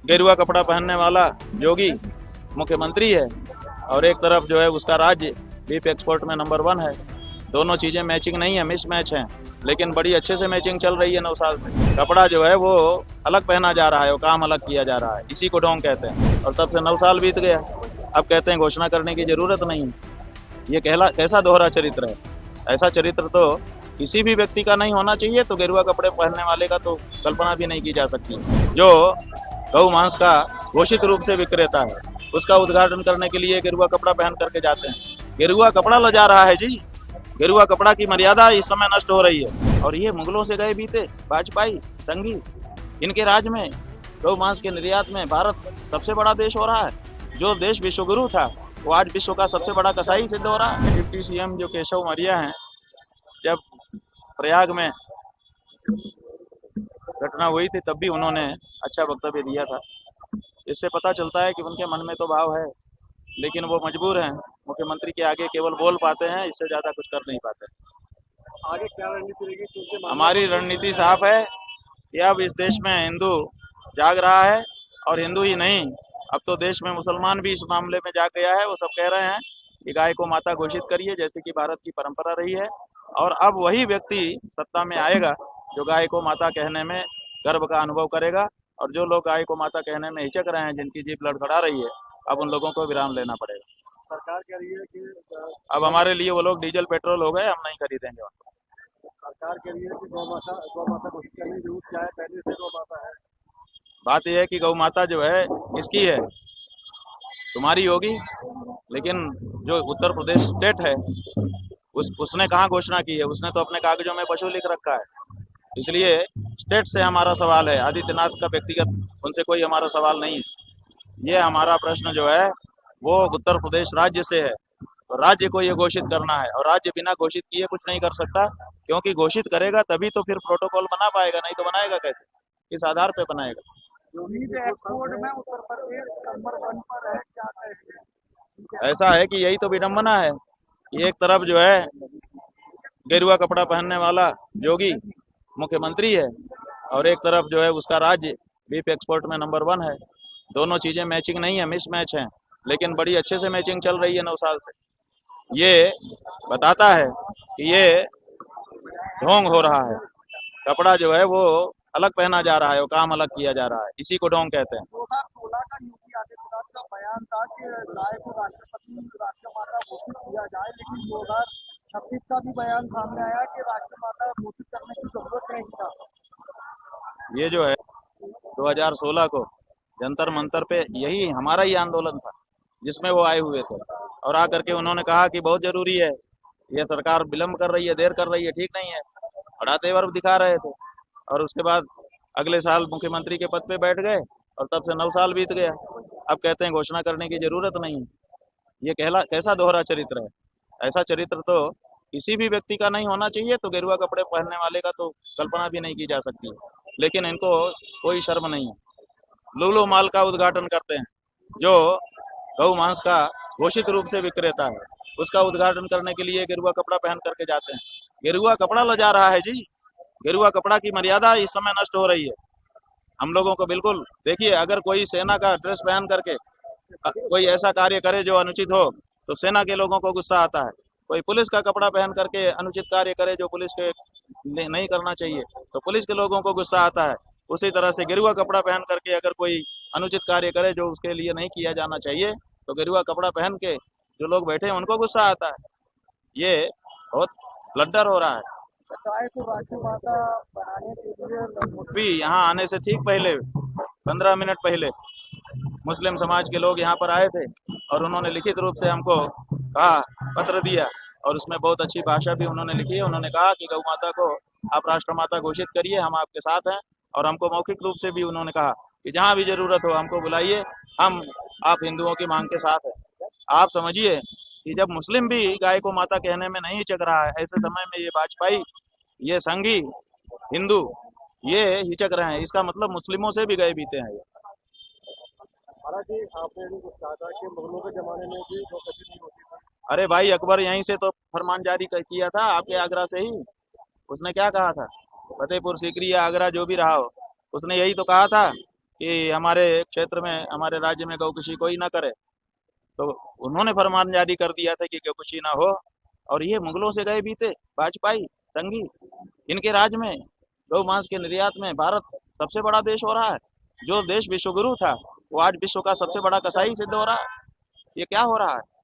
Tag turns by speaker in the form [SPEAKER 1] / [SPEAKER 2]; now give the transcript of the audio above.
[SPEAKER 1] गेरुआ कपड़ा पहनने वाला योगी मुख्यमंत्री है और एक तरफ जो है उसका राज्य बीफ एक्सपोर्ट में नंबर 1 है। दोनों चीजें मैचिंग नहीं है, मिस मैच है, लेकिन बड़ी अच्छे से मैचिंग चल रही है 9 साल से। कपड़ा जो है वो अलग पहना जा रहा है, वो काम अलग किया जा रहा है, इसी को ढोंग कहते हैं। और तब से 9 साल बीत गया, अब कहते हैं घोषणा करने की जरूरत नहीं है। ये कैसा दोहरा चरित्र है? ऐसा चरित्र तो किसी भी व्यक्ति का नहीं होना चाहिए, तो गेरुआ कपड़े पहनने वाले का तो कल्पना भी नहीं की जा सकती। जो गौ मांस का घोषित रूप से विक्रेता है, उसका उद्घाटन करने के लिए गेरुआ कपड़ा पहन करके जाते हैं। गेरुआ कपड़ा ले जा रहा है जी, गेरुआ कपड़ा की मर्यादा इस समय नष्ट हो रही है। और ये मुगलों से गए बीते वाजपेयी संगी, इनके राज में गौ मांस के निर्यात में भारत सबसे बड़ा देश हो रहा है। जो देश विश्वगुरु था वो आज विश्व का सबसे बड़ा कसाई सिद्ध हो रहा है। डिप्टी सीएम जो केशव मौर्य हैं, जब प्रयाग में घटना हुई थी तब भी उन्होंने अच्छा वक्तव्य दिया था। इससे पता चलता है कि उनके मन में तो भाव है, लेकिन वो मजबूर हैं। मुख्यमंत्री के आगे केवल बोल पाते हैं, इससे ज्यादा कुछ कर नहीं पाते।
[SPEAKER 2] आगे क्या रणनीति रहेगी?
[SPEAKER 1] हमारी रणनीति साफ है कि अब इस देश में हिंदू जाग रहा है, और हिंदू ही नहीं, अब तो देश में मुसलमान भी इस मामले में जाग गया है। वो सब कह रहे हैं कि गाय को माता घोषित करिए, जैसे कि भारत की परंपरा रही है। और अब वही व्यक्ति सत्ता में आएगा जो गाय को माता कहने में गर्व का अनुभव करेगा। और जो लोग गाय को माता कहने में हिचक रहे हैं, जिनकी जीभ लड़खड़ा रही है, अब उन लोगों को विराम लेना पड़ेगा।
[SPEAKER 2] सरकार कह रही है कि
[SPEAKER 1] अब हमारे लिए वो लोग डीजल पेट्रोल हो गए, हम नहीं खरीदेंगे उनको।
[SPEAKER 2] सरकार कह रही है कि गौ माता घोषित करने की जरूरत क्या है? पहले से गौ माता है।
[SPEAKER 1] बात यह है कि गौ माता जो है इसकी है, तुम्हारी होगी, लेकिन जो उत्तर प्रदेश स्टेट है उसने कहाँ घोषणा की है? उसने तो अपने कागजों में पशु लिख रखा है। इसलिए स्टेट से हमारा सवाल है, आदित्यनाथ का व्यक्तिगत उनसे कोई हमारा सवाल नहीं है। ये हमारा प्रश्न जो है वो उत्तर प्रदेश राज्य से है, तो राज्य को ये घोषित करना है। और राज्य बिना घोषित किए कुछ नहीं कर सकता, क्योंकि घोषित करेगा तभी तो फिर प्रोटोकॉल बना पाएगा, नहीं तो बनाएगा कैसे? किस आधार पे बनाएगा?
[SPEAKER 2] एक्सपोर्ट में उत्तर प्रदेश नंबर 1 पर है, क्या कहेंगे?
[SPEAKER 1] ऐसा है कि यही तो विडंबना है कि एक तरफ जो है गेरुआ कपड़ा पहनने वाला योगी मुख्यमंत्री है और एक तरफ जो है उसका राज्य बीफ एक्सपोर्ट में नंबर 1 है। दोनों चीजें मैचिंग नहीं है, मिस मैच है, लेकिन बड़ी अच्छे से मैचिंग चल रही है 9 साल से। ये बताता है कि ये ढोंग हो रहा है। कपड़ा जो है वो अलग पहना जा रहा है, वो काम अलग किया जा रहा है, इसी को ढोंग कहते हैं।
[SPEAKER 2] 2016 का योगी आदित्यनाथ का बयान था कि गाय को राष्ट्रमाता घोषित किया जाए, लेकिन 2026 का भी बयान सामने आया कि राष्ट्रमाता घोषित करने की जरूरत नहीं था।
[SPEAKER 1] ये जो है 2016 को जंतर मंतर पे यही हमारा ही आंदोलन था जिसमें वो आए हुए थे, और आकर के उन्होंने कहा कि बहुत जरूरी है, ये सरकार विलंब कर रही है, देर कर रही है, ठीक नहीं है, बड़ा तेवर दिखा रहे थे। और उसके बाद अगले साल मुख्यमंत्री के पद पे बैठ गए और तब से 9 साल बीत गया, अब कहते हैं घोषणा करने की जरूरत नहीं है। ये कैसा दोहरा चरित्र है? ऐसा चरित्र तो किसी भी व्यक्ति का नहीं होना चाहिए, तो गेरुआ कपड़े पहनने वाले का तो कल्पना भी नहीं की जा सकती, लेकिन इनको कोई शर्म नहीं है। लूलो माल का उद्घाटन करते हैं, जो गौ मांस का घोषित रूप से विक्रेता है, उसका उद्घाटन करने के लिए गेरुआ कपड़ा पहन करके जाते हैं। गेरुआ कपड़ा ले जा रहा है जी, गेरुआ कपड़ा की मर्यादा इस समय नष्ट हो रही है। हम लोगों को बिल्कुल देखिए, अगर कोई सेना का ड्रेस पहन करके कोई ऐसा कार्य करे जो अनुचित हो, तो सेना के लोगों को गुस्सा आता है। कोई पुलिस का कपड़ा पहन करके अनुचित कार्य करे जो पुलिस के नहीं करना चाहिए, तो पुलिस के लोगों को गुस्सा आता है। उसी तरह से गेरुआ कपड़ा पहन करके अगर कोई अनुचित कार्य करे जो उसके लिए नहीं किया जाना चाहिए, तो गेरुआ कपड़ा पहन के जो लोग बैठे हैं उनको गुस्सा आता है। ये बहुत ब्लडर हो रहा है।
[SPEAKER 2] गाय को राष्ट्रमाता बनाने के लिए
[SPEAKER 1] भी यहाँ आने से ठीक पहले 15 मिनट पहले मुस्लिम समाज के लोग यहाँ पर आए थे और उन्होंने लिखित रूप से हमको कहा, पत्र दिया, और उसमें बहुत अच्छी भाषा भी उन्होंने लिखी है। उन्होंने कहा कि गौ माता को आप राष्ट्रमाता घोषित करिए, हम आपके साथ हैं। और हमको मौखिक रूप से भी उन्होंने कहा कि जहाँ भी जरूरत हो हमको बुलाइए, हम आप हिंदुओं की मांग के साथ हैं। आप समझिए कि जब मुस्लिम भी गाय को माता कहने में नहीं हिचक रहा है, ऐसे समय में ये वाजपेयी, ये संघी हिंदू, ये हिचक रहे हैं, इसका मतलब मुस्लिमों से भी गए बीते हैं।
[SPEAKER 2] महाराज जी, आपने भी कुछ कहा था कि मुगलों के जमाने में भी वो कभी नहीं होती थी।
[SPEAKER 1] अरे भाई, अकबर यहीं से तो फरमान जारी किया था, आपके आगरा से ही। उसने क्या कहा था? फतेहपुर सीकरी या आगरा जो भी रहा हो, उसने यही तो कहा था कि हमारे क्षेत्र में, हमारे राज्य में गौ कोई ना करे। तो उन्होंने फरमान जारी कर दिया था कि गौ ना हो। और ये मुगलों से गए भी थे वाजपेयी संगी। इनके राज में गौ मांस के निर्यात में भारत सबसे बड़ा देश हो रहा है। जो देश विश्वगुरु था वो आज विश्व का सबसे बड़ा कसाई सिद्ध हो रहा है। ये क्या हो रहा है?